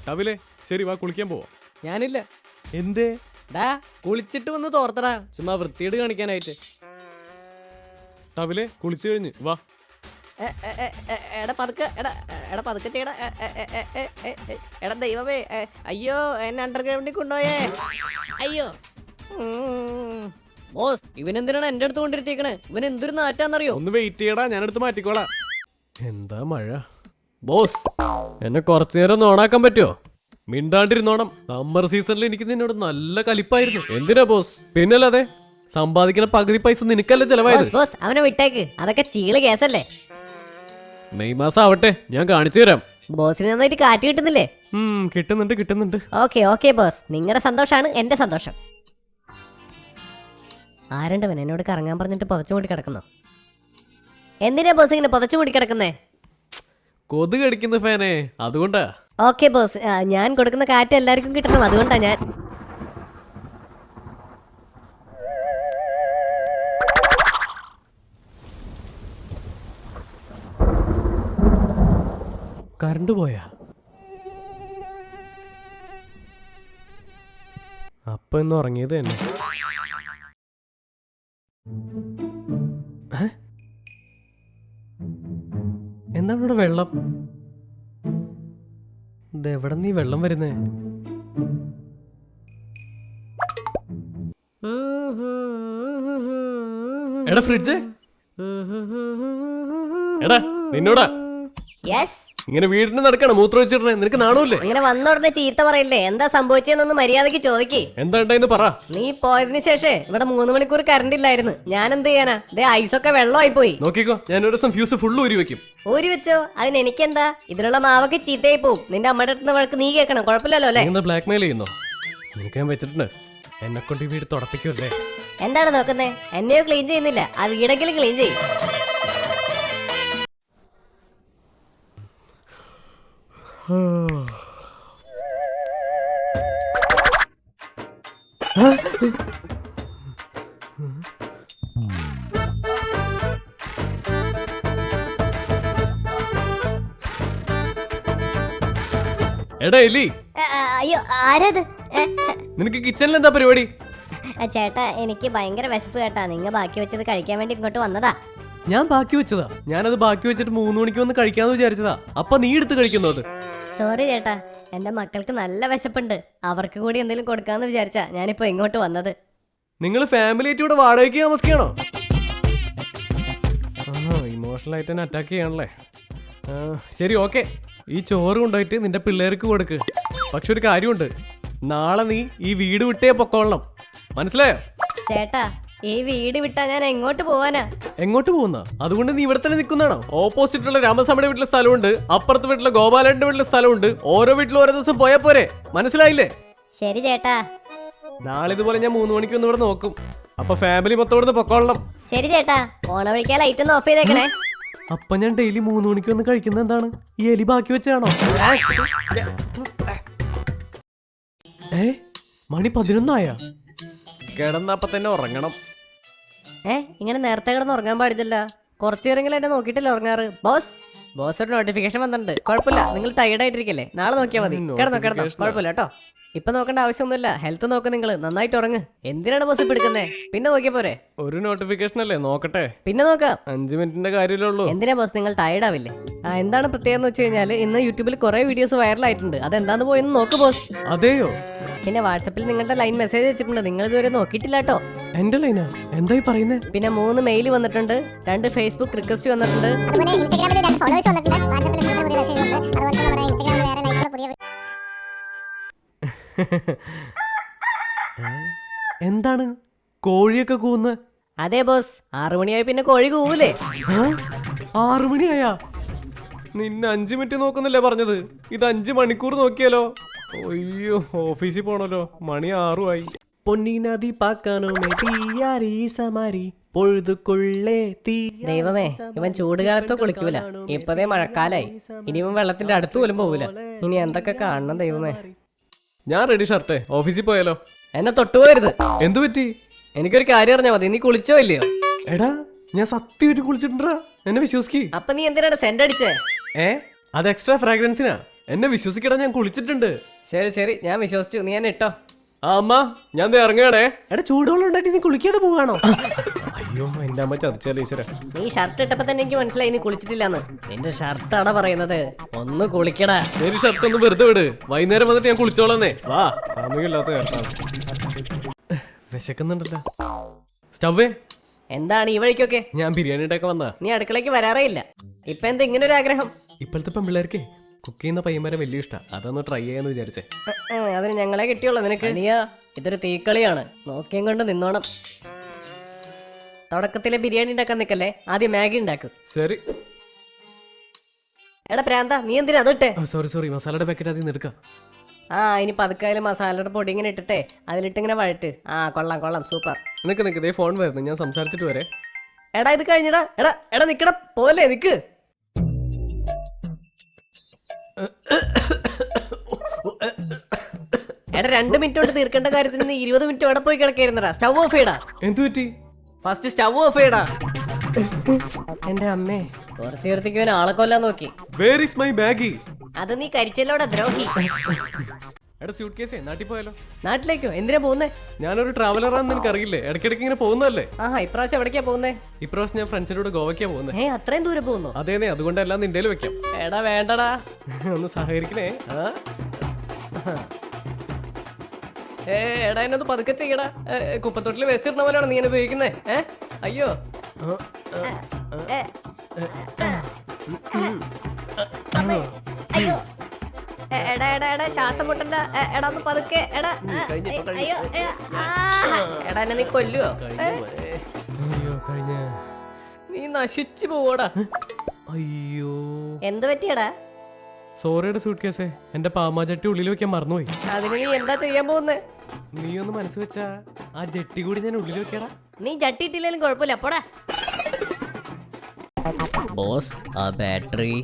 ടവിലേ ശരി വാ കുളിക്കാൻ പോവാ. ഞാനില്ല. എന്തേ? ഡാ കുളിച്ചിട്ട് വന്ന് തോർത്തടാ, ചുമ്മാ വൃത്തിയോട് കാണിക്കാനായിട്ട്. ടവിലേ കുളിച്ചു കഴിഞ്ഞ് വാ. എടാ പതുക്കെ, എടാ പതുക്കെ ചെയ്യടാ. എടാ ദൈവമേ, അയ്യോ എന്നെ അണ്ടർഗ്രൗണ്ടിൽ കൊണ്ടുപോയേ, അയ്യോ. ബോസ്, ഇവനെന്തിനാണ് എന്റെ അടുത്ത് കൊണ്ടിരുത്തിയേക്കണേ? ഇവൻ എന്തൊരു നാറ്റാന്നറിയോ? ഒന്ന് വെയിറ്റ് ചെയ്യടാ, ഞാനെടുത്ത് മാറ്റിക്കോളാം. എന്താ മഴ. ബോസ്, എന്നെ കുറച്ചു നേരം ഒന്ന് ഓണാക്കാൻ പറ്റുമോ? മിണ്ടാണ്ടിരുന്നോണം. സമ്മർ സീസണിൽ എനിക്ക് നിന്നോട് നല്ല കലിപ്പായിരുന്നു. എന്തിനാ ബോസ്? പിന്നല്ലാതെ സമ്പാദിക്കുന്ന പകുതി പൈസ നിനക്കല്ല ചെലവായത്. ബോസ് അവനെ വിട്ടേക്ക്, അതൊക്കെ ചീള് കേസല്ലേ. മെയ് മാസം ആവട്ടെ, ഞാൻ കാണിച്ചു തരാം. ബോസിന് നന്നായിട്ട് കാറ്റ് കിട്ടുന്നില്ലേ? കിട്ടുന്നുണ്ട്. ഓക്കെ ബോസ്, നിങ്ങളുടെ സന്തോഷാണ് എന്റെ സന്തോഷം. ആരുണ്ടവൻ എന്നോട് കറങ്ങാൻ പറഞ്ഞിട്ട് പുതച്ചു മൂടി കിടക്കുന്നു? എന്തിനാ ബോസ് ഇങ്ങനെ പുതച്ചു മൂടി കിടക്കുന്നേ? കൊതുക് കടിക്കുന്ന ഫാനേ, അതുകൊണ്ടാ. ഓക്കെ ബോസ്, ഞാൻ കൊടുക്കുന്ന കാറ്റ് എല്ലാവർക്കും കിട്ടണം, അതുകൊണ്ടാ ഞാൻ. കറണ്ട് പോയാ? അപ്പൊ ഇന്ന് ഉറങ്ങിയത് തന്നെ. എന്താണ് ഇവിടെ വെള്ളം? ഇതെവിടെ നീ വെള്ളം വരുന്നേ? എടാ ഫ്രിഡ്ജ്, എടാ നിന്നോടാ. യെസ്. ഇങ്ങനെ വീടിന് നടക്കണം മൂത്രം വെച്ചിടണേ, നിനക്ക് നാണൂല്ലേ? അങ്ങനെ വന്ന ഉടനെ ചീത്ത പറയില്ലേ? എന്താ സംഭവിച്ചെന്നൊന്ന് മര്യാദക്ക് ചോദിക്കേ. എന്താ ഉണ്ടായിന്ന് പറ. നീ പോയതിനു ശേഷം ഇവിടെ 3 മണിക്കൂർ കറണ്ട് ഇല്ലായിരുന്നു. ഞാൻ എന്ത് ചെയ്യാനാ? ഐസൊക്കെ വെള്ളമായി പോയി. നോക്കിക്കോ, ഞാൻ ഒരു ദിവസം ഫ്യൂസ് ഫുള്ള് ഊരി വെക്കും. ഊരി വെച്ചോ, അതിന് എനിക്കെന്താ? ഇതിലുള്ള മാവൊക്കെ ചീത്തയായി പോവും. നിന്റെ അമ്മയുടെ അടുത്ത് വഴക്ക് നീ കേൾക്കണം, കുഴപ്പമില്ലല്ലോ അല്ലേ? ബ്ലാക്ക് മെയിൽ ചെയ്യുന്നോ? നിനക്ക് ഞാൻ വെച്ചിട്ടുണ്ട്. എന്നെ കൊണ്ട് ഈ വീട് തുടപ്പിക്കുമല്ലേ? എന്താണ് നോക്കുന്നേ? എന്നെയോ ക്ലീൻ ചെയ്യുന്നില്ല, ആ വീടെങ്കിലും ക്ലീൻ ചെയ്യും. എടാ എലി, അയ്യോ ആരത്? നിനക്ക് കിച്ചണിൽ എന്താ പരിപാടി? ചേട്ടാ എനിക്ക് ഭയങ്കര വിശപ്പ് കേട്ടാ, നിങ്ങ ബാക്കി വെച്ചത് കഴിക്കാൻ വേണ്ടി ഇങ്ങോട്ട് വന്നതാ. ഞാൻ ബാക്കി വെച്ചതാ. ഞാനത് ബാക്കി വെച്ചിട്ട് 3 മണിക്ക് വന്ന് കഴിക്കാന്ന് വിചാരിച്ചതാ. അപ്പൊ നീ എടുത്ത് കഴിക്കുന്നു അത്. സോറി ചേട്ടാ, എന്റെ മക്കൾക്ക് നല്ല വിശപ്പുണ്ട്, അവർക്ക് കൂടി എന്തെങ്കിലും കൊടുക്കാന്ന് വിചാരിച്ചാ ഞാനിപ്പോ ഇങ്ങോട്ട് വന്നത്. നിങ്ങൾ ഫാമിലി ആയിട്ട് ഇവിടെ വാടകയ്ക്ക് താമസിക്കണോ? ഇമോഷണൽ ആയിട്ട് തന്നെ അറ്റാക്ക് ചെയ്യണല്ലേ. ശരി ഓക്കെ, ഈ ചോറ് കൊണ്ടുപോയിട്ട് നിന്റെ പിള്ളേർക്ക് കൊടുക്ക്. പക്ഷെ ഒരു കാര്യമുണ്ട്, നാളെ നീ ഈ വീട് വിട്ടേ പൊക്കോളണം, മനസ്സിലായോ? ചേട്ടാ ഈ വീട് വിട്ടാ ഞാൻ എങ്ങോട്ട് പോവാനാ? എങ്ങോട്ട് പോകുന്ന? അതുകൊണ്ട് നീ ഇവിടെ തന്നെ നിൽക്കുന്നതാണോ? ഓപ്പോസിറ്റുള്ള രാമസ്വാമിയുടെ വീട്ടിലെ സ്ഥലമുണ്ട്, അപ്പുറത്തെ വീട്ടിലെ ഗോപാലേട്ടന്റെ വീട്ടിലെ സ്ഥലമുണ്ട്. ഓരോ വീട്ടിലും ഓരോ ദിവസം പോയാ പോരെ, മനസ്സിലായില്ലേ? ശരി ചേട്ടാ. നാളെ ഇതുപോലെ ഞാൻ 3 മണിക്ക് ഒന്ന് ഇവിടെ നോക്കും. അപ്പൊ ഫാമിലി മൊത്തം ഇവിടെ നിന്നൊക്കോളണം. ശരി ചേട്ടാ, ഓണ വിളിക്കാൻ ലൈറ്റ് ഒന്ന് ഓഫ് ചെയ്തേക്കണേ. അപ്പൊ ഞാൻ ഡെയിലി 3 മണിക്ക് വന്ന് കഴിക്കുന്നത് എന്താണ്? ഈ എലി ബാക്കി വെച്ചാണോ? മണി 11 കിടന്നപ്പ തന്നെ ഉറങ്ങണം. ഇങ്ങനെ നേരത്തെ കിടന്ന് ഉറങ്ങാൻ പാടില്ല. കുറച്ചു നേരങ്ങളിൽ എന്നെ നോക്കിയിട്ടല്ലേ ഉറങ്ങാറ്? ബോസ് ഒരു നോട്ടിഫിക്കേഷൻ വന്നിട്ടുണ്ട്. കുഴപ്പമില്ല, നിങ്ങൾ ടയർഡ് ആയിട്ടിരിക്കല്ലേ, നാളെ നോക്കിയാൽ മതി. കിടന്നോ കുഴപ്പമില്ല കേട്ടോ. ഇപ്പൊ നോക്കേണ്ട ആവശ്യമൊന്നുമില്ല, ഹെൽത്ത് നോക്ക്. നിങ്ങൾ നന്നായിട്ട് ഉറങ്ങ്. എന്തിനാണ് ബോസ് ഇപ്പൊ എടുക്കുന്നേ? പിന്നെ നോക്കിയാ പോരെ? ഒരു നോട്ടിഫിക്കേഷൻ അല്ലേ, നോക്കട്ടെ. പിന്നെ നോക്കാം. 5 മിനിറ്റിന്റെ കാര്യമല്ലേ ഉള്ളൂ. എന്തിനാ ബോസ് നിങ്ങൾ ടയർഡ് ആവില്ലേ? എന്താണ് പ്രത്യേകം എന്ന് വെച്ച് കഴിഞ്ഞാൽ ഇന്ന് യൂട്യൂബിൽ കുറെ വീഡിയോസ് വൈറലായിട്ടുണ്ട്. അതെന്താന്ന് പോയെന്ന് നോക്ക് ബോസ്. അതെയോ? പിന്നെ വാട്സപ്പിൽ നിങ്ങളുടെ ലൈൻ മെസ്സേജ് വെച്ചിട്ടുണ്ട്, നിങ്ങൾ ഇതുവരെ നോക്കിയിട്ടില്ല കേട്ടോ. എന്റെ ലൈനാ? എന്തായി പറയുന്നേ? പിന്നെ 3 മെയിൽ വന്നിട്ടുണ്ട്, 2 ഫേസ്ബുക്ക് റിക്വസ്റ്റ് വന്നിട്ടുണ്ട്. എന്താണ് കോഴിയൊക്കെ കൂന്ന്? അതെ ബോസ്, 6 മണിയായി പിന്നെ കോഴി കൂവൂലേ? 6 മണിയായാ? നിന്നെ 5 മിനിറ്റ് നോക്കുന്നില്ലേ പറഞ്ഞത്? ഇത് 5 മണിക്കൂർ നോക്കിയാലോ? അയ്യോ, ഓഫീസിൽ പോണല്ലോ, മണി 6 ആയി. പൊന്നിനതി പാക്കാനോ ദൈവമേ, ഇവൻ ചൂടുകാലത്തോ കുളിക്കൂല, ഇപ്പതേ മഴക്കാലായി. ഇനി ഇവൻ വെള്ളത്തിന്റെ അടുത്ത് പോലും പോകൂല. ഇനി എന്തൊക്കെ കാണണം ദൈവമേ. ഞാൻ റെഡി ഷർട്ടേ, ഓഫീസിൽ പോയാലോ? എന്നെ തൊട്ടുപോയരുത്. എന്തു പറ്റി? എനിക്കൊരു കാര്യം അറിഞ്ഞാ മതി. നീ കുളിച്ചോ ഇല്ലയോ? എടാ ഞാൻ സത്യമായിട്ട് കുളിച്ചിട്ടുണ്ടാ, എന്നെ വിശ്വസിക്ക്. അപ്പൊ നീ എന്തിനാണ് സെന്റ് അടിച്ചേ? അത് എക്സ്ട്രാ ഫ്രാഗ്രൻസിനാ. എന്നെ വിശ്വസിക്കടാ, ഞാൻ കുളിച്ചിട്ടുണ്ട്. ശരി ശരി, ഞാൻ വിശ്വസിച്ചു. നീ എന്നെ ഇട്ടോ. ആ അമ്മ, ഞാൻ ദേ ഇറങ്ങുകയാണേ. എടാ ചൂടുവെള്ളം ഉണ്ടായിട്ട് നീ കുളിക്കാതെ പോവാണോ? അയ്യോ എന്റെ അമ്മ ചതിച്ചാലോ ഈശ്വര. നീ ഷർട്ട് ഇട്ടപ്പോ തന്നെ എനിക്ക് മനസ്സിലായി നീ കുളിച്ചിട്ടില്ലാന്ന്. നിന്റെ ഷർട്ടാണ് പറയുന്നത്, ഒന്ന് കുളിക്കടാ. ശരി, ഷർട്ട് ഒന്ന് വെറുതെ വിട്. വൈകുന്നേരം വന്നിട്ട് ഞാൻ കുളിച്ചോളന്നേ. വാ, സമയമില്ലാത്ത കേട്ടാണ്. വിശക്കുന്നുണ്ടല്ലോ. സ്റ്റവേ, എന്താണ് ഈ വഴിക്കൊക്കെ? ഞാൻ ബിരിയാണി ഉണ്ടാക്കാൻ വന്നാ. നീ അടുക്കളയ്ക്ക് വരാറേ ഇല്ല, ഇപ്പൊ എന്താ ഇങ്ങനെ ഒരു ആഗ്രഹം? ഇപ്പോഴത്തെ പെമ്പിള്ളേർക്ക് കുക്ക് ചെയ്യുന്ന പയ്യന്മാരെ വലിയ ഇഷ്ടം. അതൊന്ന് ട്രൈ ചെയ്യാന്ന് വിചാരിച്ചേ. അതിന് ഞങ്ങളെ കിട്ടിയുള്ളൂ നിനക്ക്. അനിയാ, ഇതൊരു തീക്കളിയാണ്, നോക്കിയും കൊണ്ട് നിന്നോണം. തുടക്കത്തിലെ ബിരിയാണി ഉണ്ടാക്കാൻ നിക്കല്ലേ, ആദ്യം മാഗി ഉണ്ടാക്കും. ശരി. എടാ പ്രാന്ത, നീ എന്തിനാ അതിട്ടെ? സോറി, മസാലയുടെ പാക്കറ്റ് അതിൽ നിന്ന് എടുക്കാം. ആ, ഇനി പതുക്കായാലും മസാലയുടെ പൊടി ഇങ്ങനെ ഇട്ടിട്ടെ അതിലിട്ട് ഇങ്ങനെ വഴറ്റ്. ആ, കൊള്ളാം, സൂപ്പർ. നിനക്ക് ദേ ഫോൺ വരുന്നു, ഞാൻ സംസാരിച്ചിട്ട് വരെ. എടാ ഇത് കഴിഞ്ഞടാ. എടാ നിക്കടാ, പോലെ നിക്ക്. എടാ 2 മിനിറ്റ് കൊണ്ട് തീർക്കേണ്ട കാര്യത്തിന് നീ 20 മിനിറ്റ് എവിടെ പോയി കിടക്കായിരുന്നടാ? സ്റ്റവ് ഓഫ് ചെയ്യടാ. എന്തു പറ്റി? ഫസ്റ്റ് സ്റ്റവ് ഓഫ് ചെയ്യടാ. എന്റെ അമ്മേ, കുറച്ചു നേരത്തേക്ക് ഇവൻ ആളെ കൊല്ലാൻ നോക്കി. Where is my bag? അത് നീ കരിച്ചല്ലോടാ ദ്രോഹി. എടാ സ്യൂട്ട് കേസേ, നാട്ടിൽ പോയാലോ? നാട്ടിലേക്കോ? എന്തിനാ പോകുന്നേ? ഞാനൊരു ട്രാവലറാന്ന് നിനക്ക് അറിയില്ലേ? ഇടയ്ക്കിടയ്ക്ക് ഇങ്ങനെ പോകുന്നതല്ലേ? ആഹാ, ഇപ്രാവശ്യം എവിടേക്കാ പോകുന്നേ? ഇപ്രാവശ്യം ഞാൻ ഫ്രണ്ട്സിനോട് ഗോവയ്ക്കാ പോകുന്നത്. അത്രയും ദൂരെ പോകുന്നു? അതേനെ, അതുകൊണ്ടെല്ലാം നിന്റെ വെക്കാം. എടാ വേണ്ടടാ. ഒന്ന് സഹകരിക്കണേ. എടാ എന്നൊന്ന് പതുക്കെ ചെയ്യടാ. കുപ്പത്തൊട്ടിൽ വേസ്റ്റ് ഇടുന്ന പോലെയാണ് നീ എന്നെ ഉപയോഗിക്കുന്നേ. അയ്യോ. എടാ ശ്വാസം മുട്ടണ്ട. എടാ ഒന്ന് പതുക്കെ. എടാ എന്നെ നീ കൊല്ലുവോ? നീ നശിച്ചു പോവോടാ. അയ്യോ, എന്ത് പറ്റിയടാ? സോറിയുടെ സൂട്ട് കേസേ, എന്റെ പാമാജട്ടി ഉള്ളിൽ വെക്കാൻ മറന്നുപോയി. അതിന് നീ എന്താ ചെയ്യാൻ പോകുന്നേ? നീ ഒന്ന് മനസ്സ് വെച്ചാ ആ ജട്ടി കൂടി ഞാൻ ഉള്ളിൽ വെക്കടാ. നീ ജട്ടി ഇട്ടില്ലേലും കുഴപ്പമില്ല, പോടാ. ബോസ്, ആ ബാറ്ററി.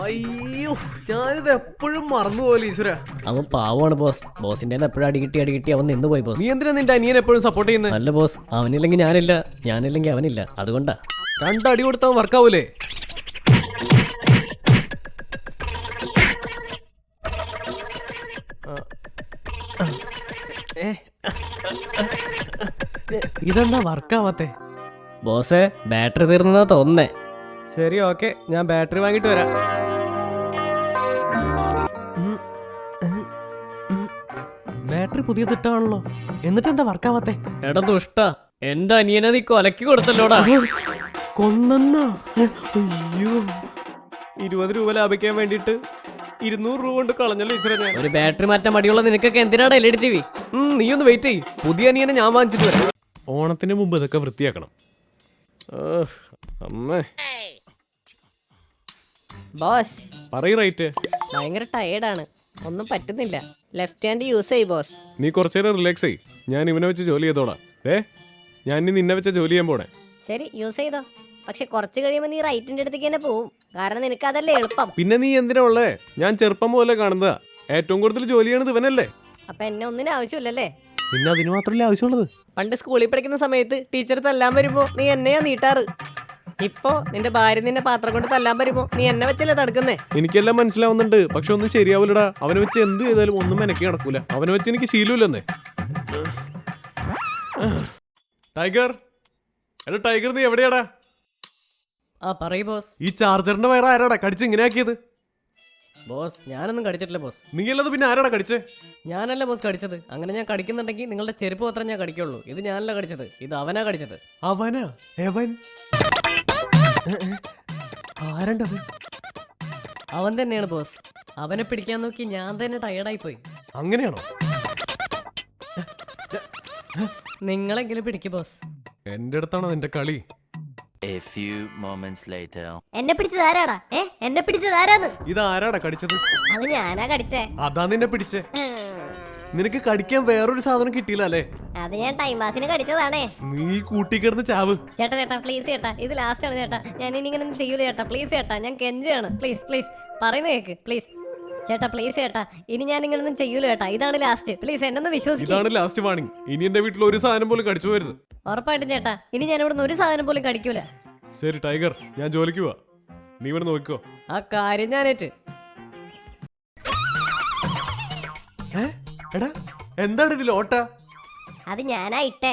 അയ്യോ, ഞാനിത് എപ്പോഴും മറന്നുപോലെ ഈശ്വര. അവൻ പാവമാണ് ബോസ്. ബോസിന്റെ എപ്പോഴും അടികിട്ടി അവൻ നിന്ന് പോയി ബോസ്. നീ എന്തിനാ നിന്റെ അനിയൻ എപ്പോഴും സപ്പോർട്ട് ചെയ്യുന്നത്? അല്ല ബോസ്, അവനില്ലെങ്കിൽ ഞാനില്ല, ഞാനില്ലെങ്കിൽ അവനില്ല, അതുകൊണ്ടാ. 2 അടി കൊടുത്താൽ വർക്കാവൂലേ? ഇതെന്താ വർക്കാവാത്തെ? ബോസേ, ബാറ്ററി തീർന്നതാ തോന്നുന്നേ. ശരി, ഓക്കെ, ഞാൻ ബാറ്ററി വാങ്ങിട്ട് വരാം. ബാറ്ററി പുതിയ തിട്ടാണല്ലോ, എന്നിട്ട് എന്താ വർക്കാവാത്തെ? എടാ ദുഷ്ട, എന്റെ അനിയനെ നീ കൊലക്കി കൊടുത്തല്ലോടാ. കൊന്നെന്നാ? അയ്യോ, 20 രൂപ ലാഭിക്കാൻ വേണ്ടിട്ട് 200 രൂപ കൊണ്ട് കളഞ്ഞല്ലോ ഈശ്വര ഞാൻ. ഒരു ബാറ്ററി മാറ്റാൻ മടിയുള്ള നിനക്കൊക്കെ എന്തിനാടാ LED TV? നീ ഒന്ന് വെയിറ്റ് ചെയ്യ്, പുതിയ അനിയനെ ഞാൻ വാങ്ങിച്ചിട്ട് വരാം. ഓണത്തിന് മുമ്പ് ഇതൊക്കെ വൃത്തിയാക്കണം. അമ്മേ, ബോസ് പറയ് റൈറ്റ്. ഭയങ്കര ടയേർഡാണ്, ഒന്നും പറ്റുന്നില്ല. ലെഫ്റ്റ് ഹാൻഡ് യൂസ് ചെയ്യ് ബോസ്. നീ കുറച്ചേരം റിലാക്സ് ചെയ്യ്, ഞാൻ ഇവനെ വെച്ച് ജോലി ചെയ്തോളാം. ഞാൻ ഇനി നിന്നെ വെച്ച ജോലി ചെയ്യാൻ പോണേ. ശരി, യൂസ് ചെയ്തോ. പക്ഷെ കുറച്ച് കഴിയുമ്പോൾ നീ റൈറ്റിന്റെ അടുത്തേക്ക് തന്നെ പോവും, കാരണം നിനക്ക് അതല്ലേ എളുപ്പം. പിന്നെ നീ എന്തിനാ ഉള്ളേ? ഞാൻ ചെറുപ്പം പോലെ കാണുന്നതാ. ഏറ്റവും കൂടുതൽ ജോലി ചെയ്യണത് ഇവനല്ലേ? അപ്പൊ എന്നെ ഒന്നിനും ആവശ്യമില്ലല്ലേ? പിന്നെ അതിന് മാത്രമല്ലേ ആവശ്യമുള്ളത്? പണ്ട് സ്കൂളിൽ പഠിക്കുന്ന സമയത്ത് ടീച്ചർ തല്ലാൻ വരുമ്പോ നീ എന്നെയാ നീട്ടാറ്. ഇപ്പൊ നിന്റെ ഭാര്യ നിന്നെ പാത്രം കൊണ്ട് തല്ലാൻ വരുമ്പോ നീ എന്നെ വെച്ചല്ലേ തടുക്കുന്നേ? എനിക്കെല്ലാം മനസ്സിലാവുന്നുണ്ട്, പക്ഷെ ഒന്നും ശരിയാവൂലടാ. അവനെ വെച്ച് എന്ത് ചെയ്താലും ഒന്നും എനിക്ക് നടക്കൂല. അവനെ വെച്ച് എനിക്ക് ശീലമില്ലെന്നേ. ടൈഗർ, എടാ ടൈഗർ, നീ എവിടെയാടാ? ആ പറയൂ ബോസ്. ഈ ചാർജറിന്റെ വയറ് ആരാടാ കടിച്ച് ഇങ്ങനെ ആക്കിയത്? ബോസ്, ഞാനൊന്നും കടിച്ചിട്ടില്ല ബോസ്. നീ അല്ലത് പിന്നെ ആരാടാ കടിച്ചേ? ഞാനല്ല ബോസ് കടിച്ചത്. അങ്ങനെ ഞാൻ കടിക്കുന്നുണ്ടെങ്കിൽ നിങ്ങളുടെ ചെരുപ്പ് മാത്രം ഞാൻ കടിക്കുള്ളൂ. ഇത് ഞാനല്ല കടിച്ചത്, ഇത് അവനാ കടിച്ചത്. അവനാ? എവൻ? ആരണ്ടവൻ? അവൻ തന്നെയാണ് ബോസ്. അവനെ പിടിക്കാൻ നോക്കി ഞാൻ തന്നെ ടയർഡായി പോയി. അങ്ങനെയാണോ? നിങ്ങളെങ്കിലും പിടിക്ക് ബോസ്. എന്റെ അടുത്താണോ നിന്റെ കളി? A few moments later. എന്നെ പിടിച്ചത് ആരാടാ? എന്നെ പിടിച്ചത് ആരാന്ന്? ഇത് ആരാടാ കടിച്ചത്? അത് ഞാനാ കടിച്ചേ. അതാ നിന്നെ പിടിച്ചേ. നിനക്ക് കടിക്കാൻ വേറൊരു സാധനം കിട്ടിയില്ല അല്ലേ? അത് ഞാൻ ടൈം പാസിന് കടിച്ചതാണേ. നീ കൂട്ടിക്കിടന്ന് ചാവ്. ചേട്ടാ പ്ലീസ് ചേട്ടാ, ഇത് ലാസ്റ്റ് ആണ് ചേട്ടാ. ഞാൻ ഇനി ഇങ്ങനെ ചെയ്യൂല ചേട്ടാ, പ്ലീസ് ചേട്ടാ, ഞാൻ കെഞ്ചാണ്. പ്ലീസ് പറയുന്ന കേക്ക് പ്ലീസ് ചേട്ടാ, പ്ലീസ് ചേട്ടാ, ഇനി ഞാൻ ഇങ്ങനൊന്നും ചെയ്യൂല ചേട്ടാ, ഇതാണ് ലാസ്റ്റ്. പ്ലീസ് എന്നെ ഒന്ന് വിശ്വസിക്കും. ഇതാണ് ലാസ്റ്റ് വാണിംഗ്. ഇനി എന്റെ വീട്ടിൽ ഒരു സാധനം പോലും കടിച്ചു പോരുത്. ഉറപ്പായിട്ടും ചേട്ടാ, ഇനി ഞാൻ ഇവിടുന്ന് ഒരു സാധനം പോലും കടിക്കൂല. ശരി ടൈഗർ, ഞാൻ ജോലിക്ക് പോവാ. നീ ഇവിടെ നോക്കിക്കോ. ആ കാര്യം ഞാനേറ്റ്. എടാ എന്താണ് ഇതിൽ ഓട്ട? അത് ഞാനാ ഇട്ടേ.